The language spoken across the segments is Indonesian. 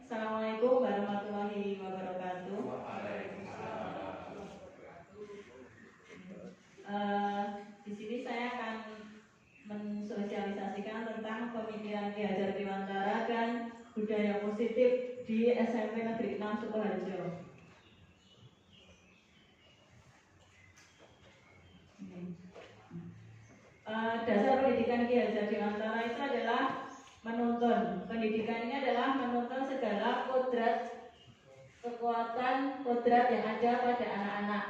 Assalamualaikum warahmatullahi wabarakatuh. Di sini saya akan mensosialisasikan tentang pemikiran Ki Hajar Dewantara dan budaya positif di SMP Negeri 6 Sukoharjo. Dasar pendidikan Ki Hajar Dewantara itu adalah menuntun. Pendidikan ini adalah menuntun segala kekuatan kodrat yang ada pada anak-anak.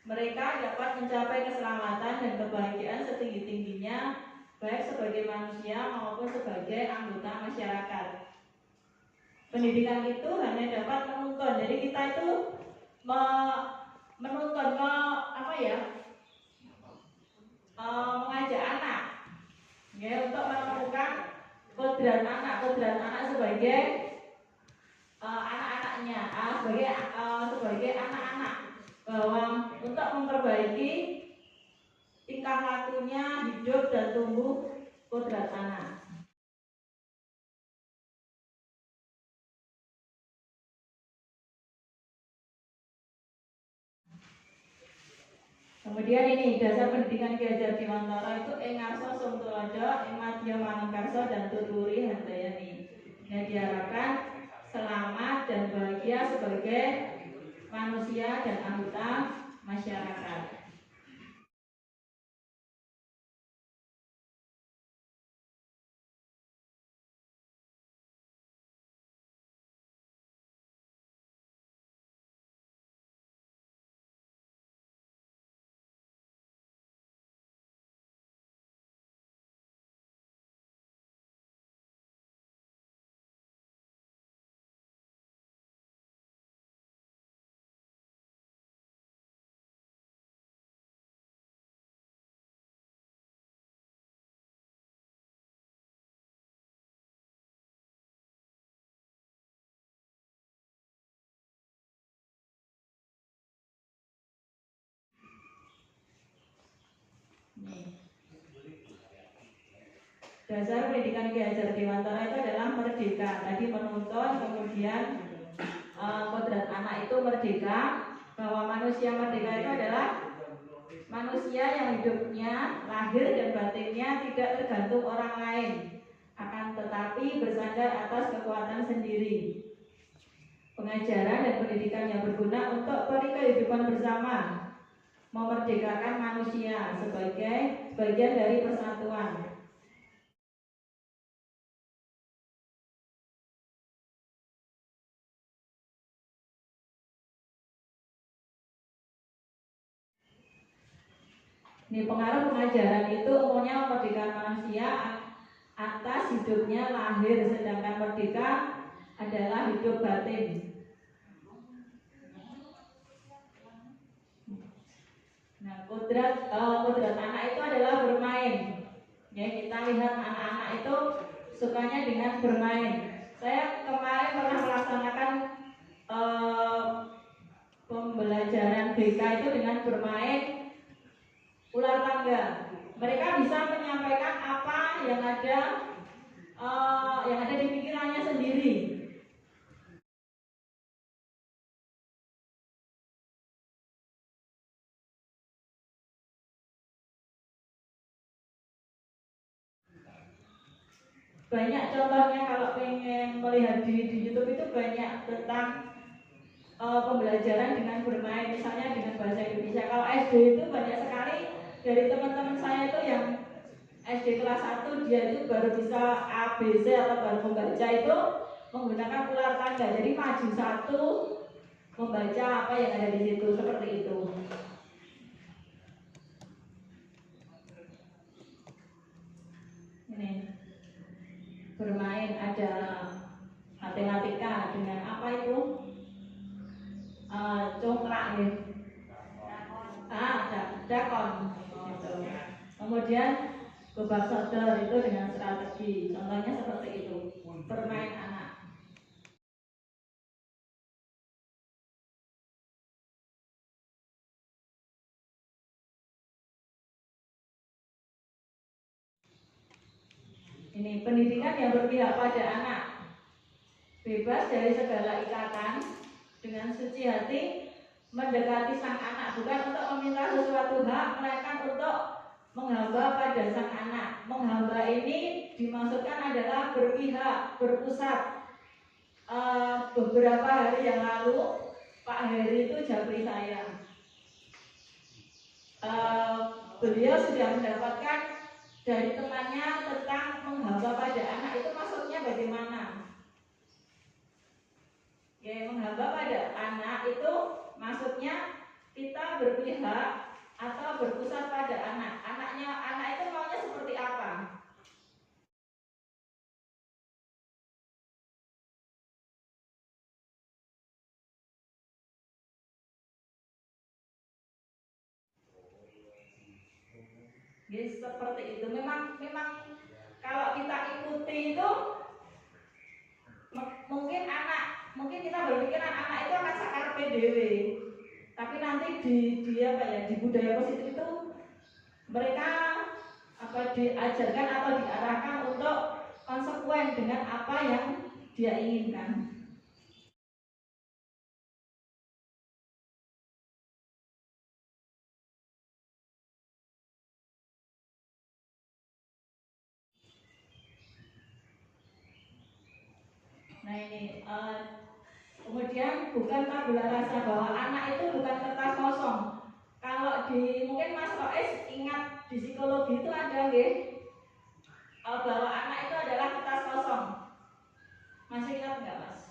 Mereka dapat mencapai keselamatan dan kebahagiaan setinggi-tingginya, baik sebagai manusia maupun sebagai anggota masyarakat. Pendidikan itu hanya dapat menuntun. Jadi kita itu menuntun, mengajak anak, ya, untuk menemukan kodrat anak sebagai anak-anaknya, sebagai anak-anak, bahwa untuk memperbaiki tingkah lakunya, hidup dan tumbuh kodrat anak. Kemudian ini dasar pendidikan Ki Hajar Dewantara itu ing ngarsa sum tuladha, ing madya manungkarsa dan tuturi handayani. Yang diharapkan selamat dan bahagia sebagai manusia dan anggota masyarakat. Dasar pendidikan Ki Hajar Dewantara itu adalah merdeka. Tadi menuntun, kemudian kodrat anak itu merdeka, bahwa manusia merdeka itu adalah manusia yang hidupnya, lahir dan batinnya tidak tergantung orang lain, akan tetapi bersandar atas kekuatan sendiri. Pengajaran dan pendidikan yang berguna untuk kehidupan bersama, memerdekakan manusia sebagai bagian dari persatuan. Ini pengaruh pengajaran itu umumnya memerdekakan manusia atas hidupnya lahir, sedangkan merdeka adalah hidup batin. Nah, kodrat anak itu adalah bermain. Ya, kita lihat anak-anak itu sukanya dengan bermain. Saya kemarin pernah melaksanakan pembelajaran BK itu dengan bermain ular tangga. Mereka bisa menyampaikan apa yang ada di pikirannya sendiri. Banyak contohnya kalau pengen melihat di YouTube itu banyak tentang pembelajaran dengan bermain, misalnya dengan bahasa Indonesia. Kalau SD itu banyak sekali dari teman-teman saya itu yang SD kelas 1 dia itu baru bisa ABC atau baru membaca itu menggunakan ular tangga. Jadi maju satu membaca apa yang ada di situ, seperti itu. Ini bermain ada matematika dengan apa itu? Congkrak nih. Dakon gitu. Kemudian gobak sodor itu dengan strategi. Contohnya seperti itu. Bermain anak. Ini pendidikan yang berpihak pada anak. bebas dari segala ikatan, dengan suci hati mendekati sang anak, bukan untuk meminta sesuatu hak, melainkan untuk menghamba pada sang anak. Menghamba ini dimaksudkan adalah berpihak, berpusat. Beberapa hari yang lalu Pak Heri itu japri saya. Beliau sudah mendapatkan dari temannya tentang menghamba pada anak. Itu maksudnya bagaimana? Ya, menghamba pada anak itu maksudnya kita berpihak atau berpusat pada anak. Anak itu maunya seperti apa? Yes, seperti itu. Memang kalau kita ikuti itu mungkin kita berpikiran anak itu akan sakarpe dewe. Tapi nanti di budaya positif itu mereka diajarkan atau diarahkan untuk konsekuen dengan apa yang dia inginkan. Nah ini kemudian bukan tabula rasa, bahwa anak itu bukan kertas kosong. Kalau mungkin Mas Rois ingat di psikologi itu ada bahwa anak itu adalah kertas kosong. Masih ingat nggak Mas?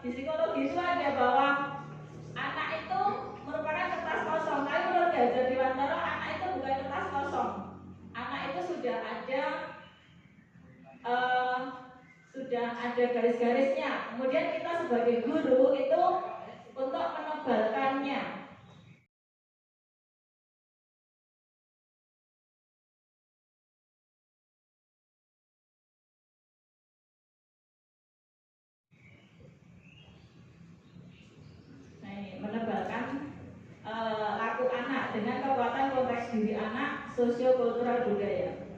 Di psikologi itu ada bahwa anak itu merupakan kertas kosong. Tapi menurut Hajar Dewantara, anak itu bukan kertas kosong. Anak itu sudah ada garis-garisnya. Kemudian kita sebagai guru itu untuk menebalkannya. Nah ini menebalkan laku anak dengan kekuatan konteks diri anak, sosiokultural budaya.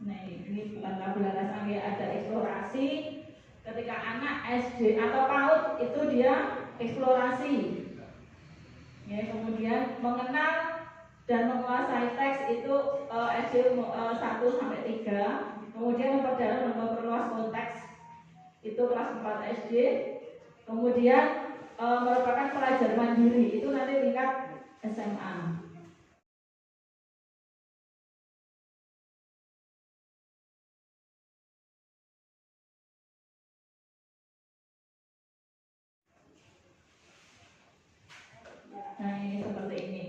Nah ini bukan tabula rasa, ada eksplorasi. Ketika anak SD atau PAUD itu dia eksplorasi. Ya, kemudian mengenal dan menguasai teks itu SD 1 sampai 3. Kemudian memperdalam dan memperluas konteks itu kelas 4 SD. Kemudian merupakan pelajar mandiri itu nanti tingkat SMA. Nah ini seperti ini.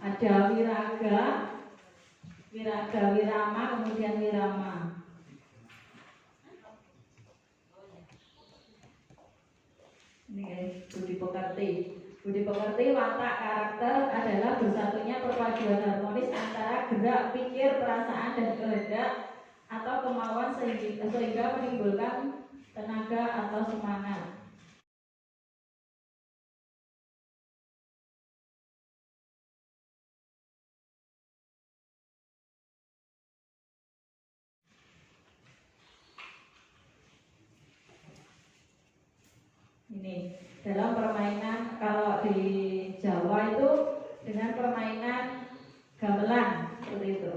Ada wiraga, wirama, kemudian wirama. Ini guys, budi pekerti. Budi pekerti, watak, karakter adalah bersatunya perpaduan harmonis antara gerak, pikir, perasaan, dan kehendak atau kemauan sehingga menimbulkan tenaga atau semangat. Ini dalam permainan, kalau di Jawa itu dengan permainan gamelan seperti itu.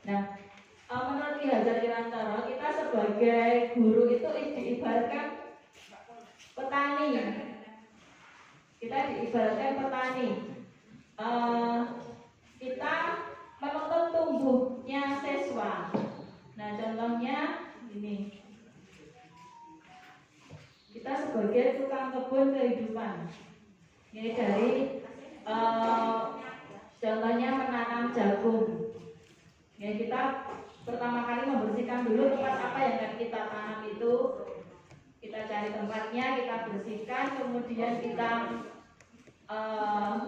Nah, menurut Ki Hajar Dewantara, kita sebagai guru itu diibaratkan petani. Kita diibaratkan petani. Kita menuntut tumbuhnya siswa. Nah, contohnya ini. Kita sebagai tukang kebun kehidupan. Ini dari contohnya menanam jagung. Ya, kita pertama kali membersihkan dulu tempat apa yang akan kita tanam itu. Kita cari tempatnya, kita bersihkan, kemudian kita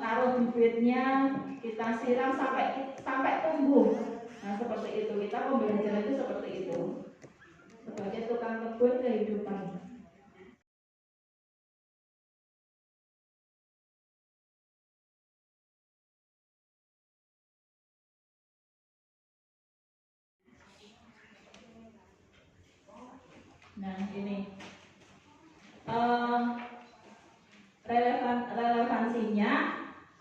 taruh bibitnya, kita siram sampai tumbuh. Nah, seperti itu kita pembelajaran itu seperti itu. Sebagai tukang kebun kehidupan. Nah, ini relevansinya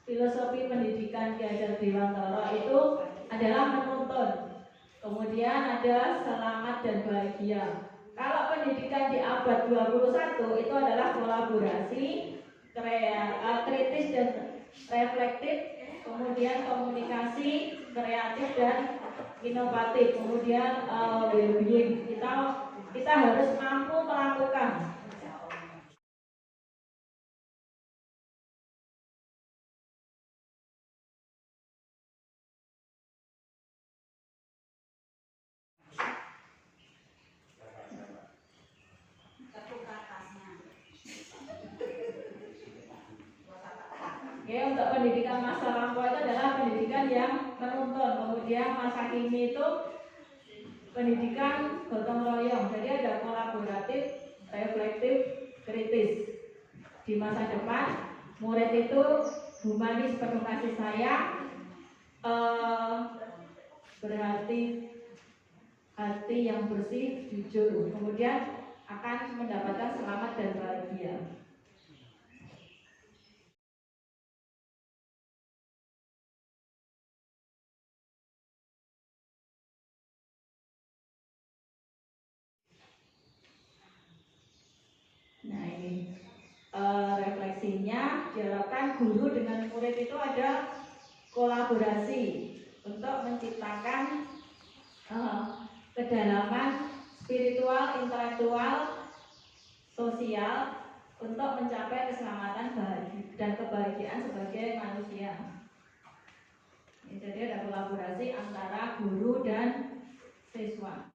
filosofi pendidikan Ki Hajar Dewantara itu adalah menuntun. Kemudian ada selamat dan bahagia. Kalau pendidikan di abad 21 itu adalah kolaborasi, kritis dan reflektif, kemudian komunikasi, kreatif dan inovatif, kemudian well-being. Kita harus mampu melakukan. Ya, untuk pendidikan masa lampau itu adalah pendidikan yang menuntun. Kemudian masa kini itu pendidikan gotong royong. Jadi ada kolaboratif, reflektif, kritis. Di masa depan murid itu humanis penuh kasih sayang, berhati hati yang bersih, jujur. Kemudian akan mendapatkan selamat dan bahagia. Nah, ini refleksinya diharapkan guru dengan murid itu ada kolaborasi untuk menciptakan kedalaman spiritual, intelektual, sosial untuk mencapai keselamatan dan kebahagiaan sebagai manusia. Jadi ada kolaborasi antara guru dan siswa.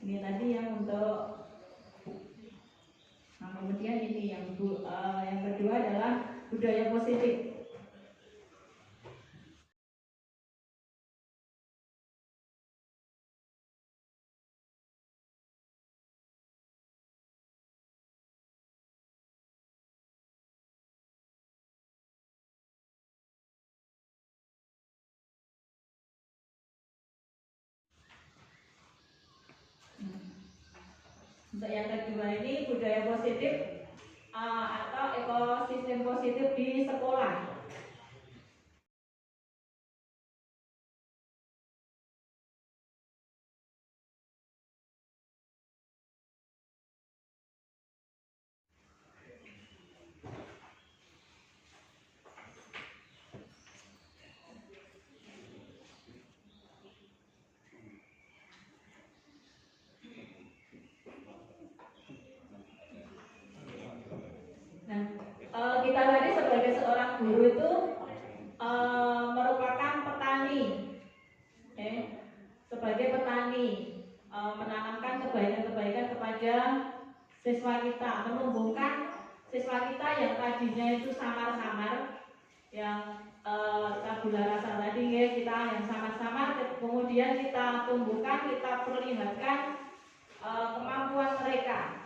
Ini tadi yang untuk, nah kemudian ini yang kedua adalah budaya positif. Untuk yang kedua ini budaya positif atau ekosistem positif di sekolah. Nah, kita tadi sebagai seorang guru itu merupakan petani, sebagai petani menanamkan kebaikan-kebaikan kepada siswa kita, menumbuhkan siswa kita yang tadinya itu samar-samar, yang tabula rasa tadi ya, kita yang samar-samar, kemudian kita tumbuhkan, kita perlihatkan kemampuan mereka.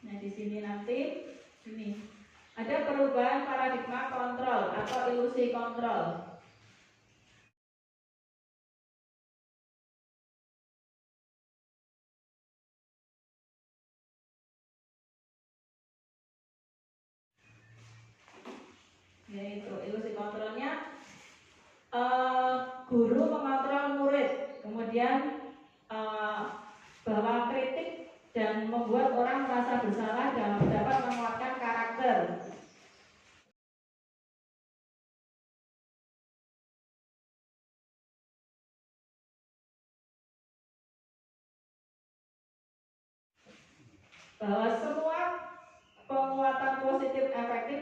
Nah, di sini nanti ini Ada perubahan paradigma kontrol atau ilusi kontrol. Yaitu ilusi kontrolnya, guru mengontrol murid, kemudian bahwa kritik dan membuat orang merasa bersalah dan dapat menguatkan karakter. Bahwa semua penguatan positif efektif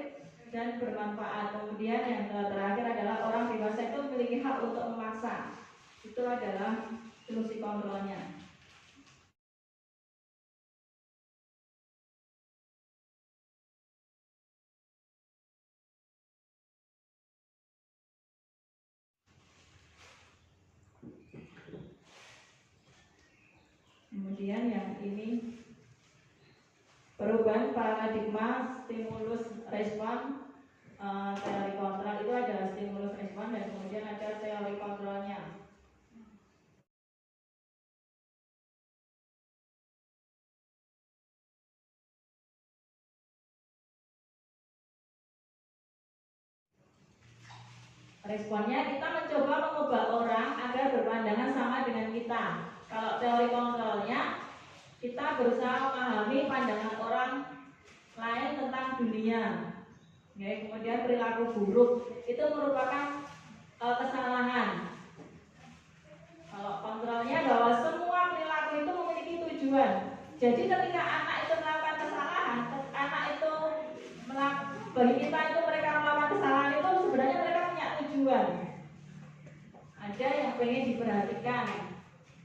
dan bermanfaat. Kemudian yang terakhir adalah orang dewasa itu memiliki hak untuk memaksa. Itu adalah ilusi kontrolnya. Kemudian yang ini perubahan paradigma stimulus respon. Teori kontrol itu adalah stimulus respon dan kemudian ada teori kontrolnya. Responnya kita mencoba mengubah orang agar berpandangan sama dengan kita. Kalau teori kontrolnya, kita berusaha memahami pandangan orang lain tentang dunia. Ya, kemudian perilaku buruk itu merupakan kesalahan. Kalau kontrolnya bahwa semua perilaku itu memiliki tujuan. Jadi ketika anak itu melakukan kesalahan, anak itu bagi kita itu mereka melakukan kesalahan itu sebenarnya mereka punya tujuan. Ada yang pengen diperhatikan.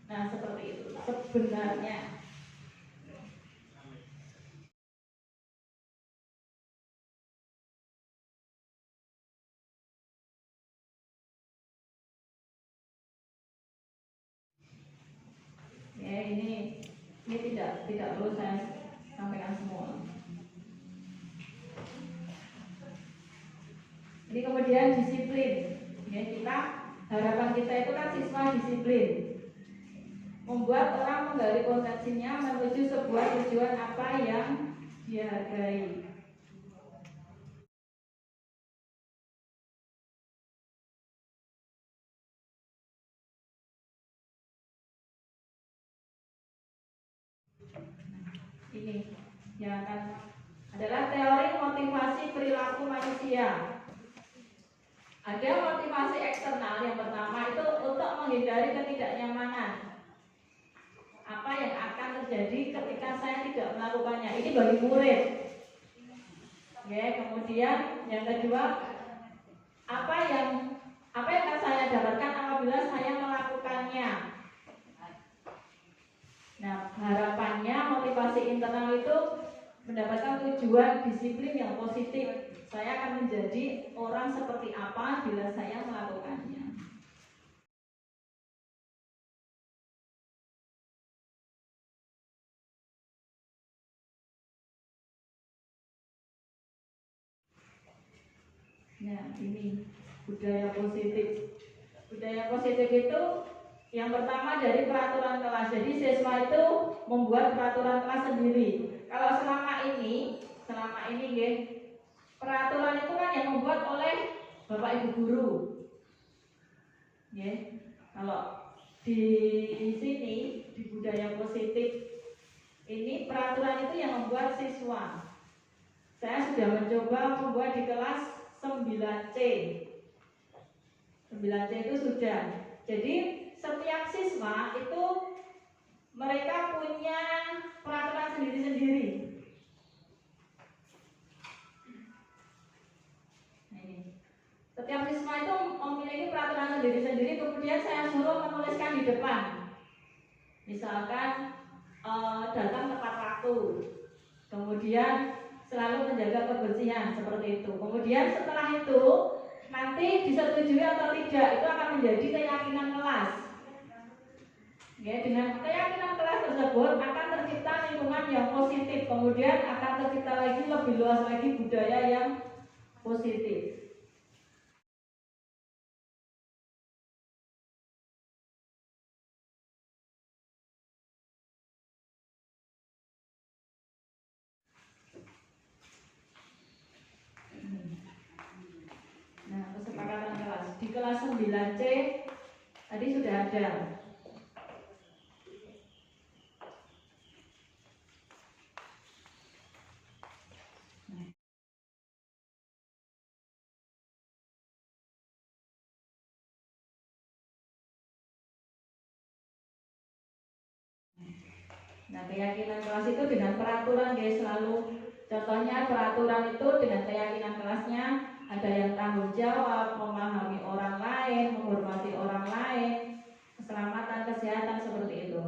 Nah seperti itu sebenarnya. Ya ini tidak perlu saya sampaikan semua. Ini kemudian disiplin. Ya, harapan kita itu kan siswa disiplin, membuat orang menggali potensinya menuju sebuah tujuan apa yang dia hargai. Ini yang adalah teori motivasi perilaku manusia. Ada motivasi eksternal, yang pertama itu untuk menghindari ketidaknyamanan. Apa yang akan terjadi ketika saya tidak melakukannya? Ini bagi murid. Ya, kemudian yang kedua, apa yang akan saya dapatkan apabila saya melakukannya? Nah, harapannya motivasi internal itu mendapatkan tujuan disiplin yang positif. Saya akan menjadi orang seperti apa bila saya melakukannya. Nah, ini budaya positif. Budaya positif itu yang pertama dari peraturan kelas. Jadi siswa itu membuat peraturan kelas sendiri. Kalau selama ini ya, peraturan itu kan yang membuat oleh Bapak Ibu guru. Ya. Kalau di sini di budaya positif ini peraturan itu yang membuat siswa. Saya sudah mencoba membuat di kelas 9C. 9C itu sudah. Jadi setiap siswa itu mereka punya peraturan sendiri-sendiri. Nah, ini. Setiap siswa itu memiliki peraturan sendiri-sendiri, kemudian saya suruh menuliskan di depan. Misalkan datang tepat waktu, kemudian selalu menjaga kebersihan, seperti itu. Kemudian setelah itu nanti disetujui atau tidak itu akan menjadi keyakinan kelas. Ya, dengan keyakinan kelas tersebut akan tercipta tercipta lingkungan yang positif, kemudian akan tercipta lagi lebih luas lagi budaya yang positif. Nah, kesepakatan kelas di kelas 9C tadi sudah ada. Nah, keyakinan kelas itu dengan peraturan, guys, selalu contohnya peraturan itu dengan keyakinan kelasnya ada yang tanggung jawab, memahami orang lain, menghormati orang lain, keselamatan, kesehatan, seperti itu.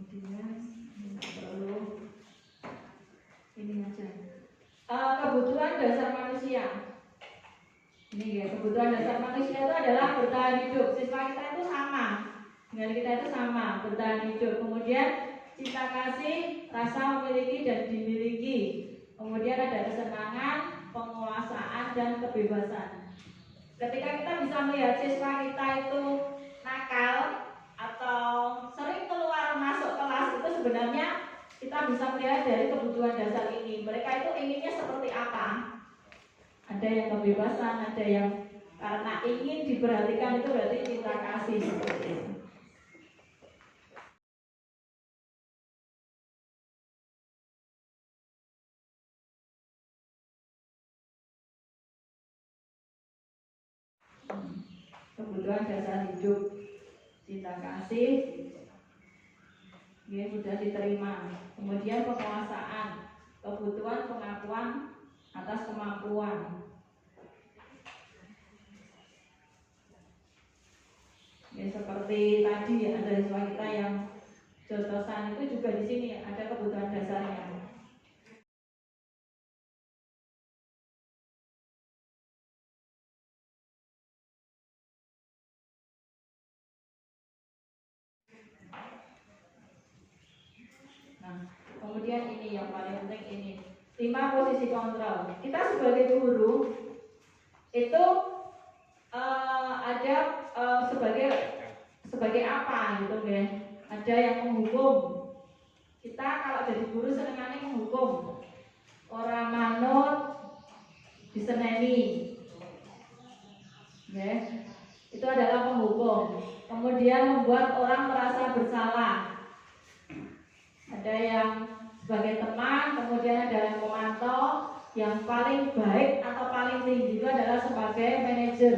Kemudian perlu ini aja. Kebutuhan dasar manusia. Ini ya, kebutuhan dasar manusia itu adalah bertahan hidup. Siswa kita itu sama, dengan kita itu sama, bertahan hidup. Kemudian cinta kasih, rasa memiliki dan dimiliki. Kemudian ada kesenangan, penguasaan dan kebebasan. Ketika kita bisa melihat siswa kita itu nakal atau sering keluar masuk kelas, itu sebenarnya kita bisa melihat dari kebutuhan dasar ini. Mereka itu inginnya seperti apa? Ada yang kebebasan, ada yang karena ingin diperhatikan, itu berarti cinta kasih seperti itu. Kebutuhan dasar hidup, cinta kasih, ini mudah diterima. Kemudian penguasaan, kebutuhan pengakuan atas kemampuan. Ya, seperti tadi ada siswa kita yang jotosan, itu juga di sini ada kebutuhan dasarnya. Nah, kemudian ini yang paling penting ini 5 posisi kontrol. Kita sebagai guru itu ada sebagai apa gitu ya? Ada yang menghukum. Kita kalau jadi guru senengannya menghukum. Orang manut diseneni. Ya. Itu adalah penghukum. Kemudian membuat orang merasa bersalah. Ada yang sebagai teman, kemudian ada yang memantau, yang paling baik atau paling tinggi itu adalah sebagai manajer.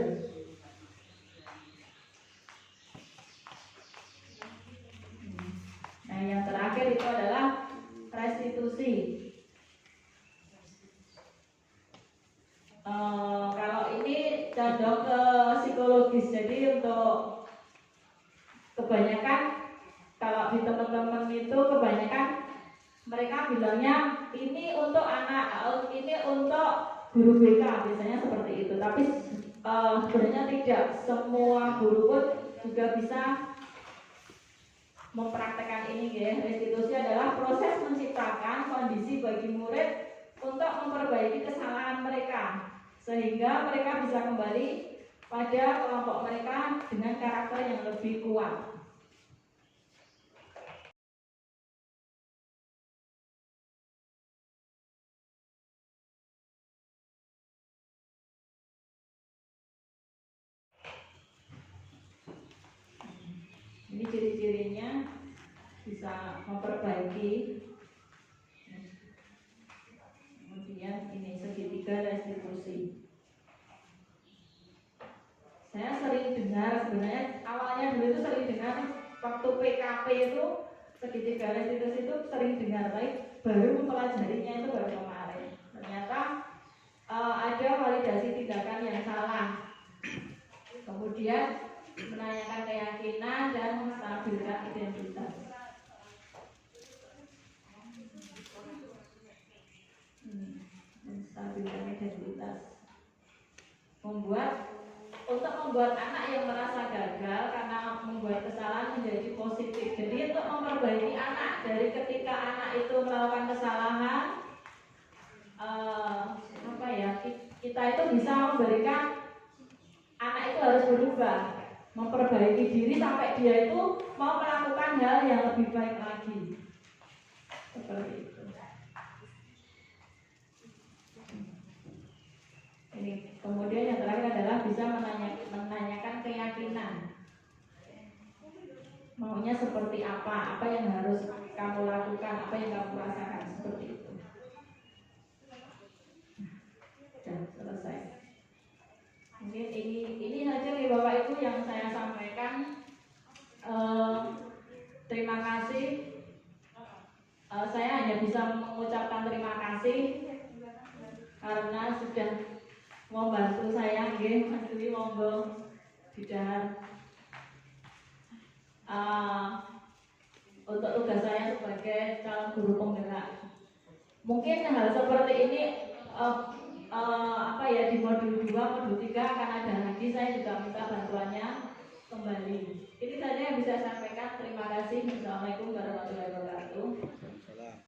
Nah, yang terakhir itu adalah restitusi. Kalau ini condong ke psikologis, jadi untuk kebanyakan kalau di teman-teman itu kebanyakan mereka bilangnya ini untuk anak, ini untuk guru BK, biasanya seperti itu. Tapi sebenarnya tidak, semua guru pun juga bisa mempraktekkan ini ya. Restitusi adalah proses menciptakan kondisi bagi murid untuk memperbaiki kesalahan mereka sehingga mereka bisa kembali pada kelompok mereka dengan karakter yang lebih kuat. Ini ciri-cirinya bisa memperbaiki. Kemudian ini segitiga restitusi. Saya sering dengar, sebenarnya awalnya dulu itu sering dengar waktu PKP itu segitiga restitusi itu sering dengar, baik baru mempelajarinya itu baru kemarin. Ternyata ada validasi tindakan yang salah. Kemudian menanyakan keyakinan dan menstabilkan identitas. stabilitas identitas. Untuk membuat anak yang merasa gagal karena membuat kesalahan menjadi positif. Jadi untuk memperbaiki anak dari ketika anak itu melakukan kesalahan, kita itu bisa memberikan anak itu harus berubah, memperbaiki diri sampai dia itu mau melakukan hal yang lebih baik lagi. Seperti itu. Ini kemudian yang terakhir adalah bisa menanyakan keyakinan. Maunya seperti apa yang harus kamu lakukan, apa yang kamu rasakan, seperti itu. Dan selesai. Mungkin ini saja nih Bapak Ibu yang saya sampaikan. Terima kasih. Saya hanya bisa mengucapkan terima kasih karena sudah membantu saya, Mas Dwi, monggo didahar. Untuk tugas saya sebagai calon guru penggerak, mungkin hal seperti ini di modul 2, modul 3 akan ada lagi. Saya juga minta bantuannya kembali. Ini saja yang bisa saya sampaikan. Terima kasih. Assalamualaikum warahmatullahi wabarakatuh.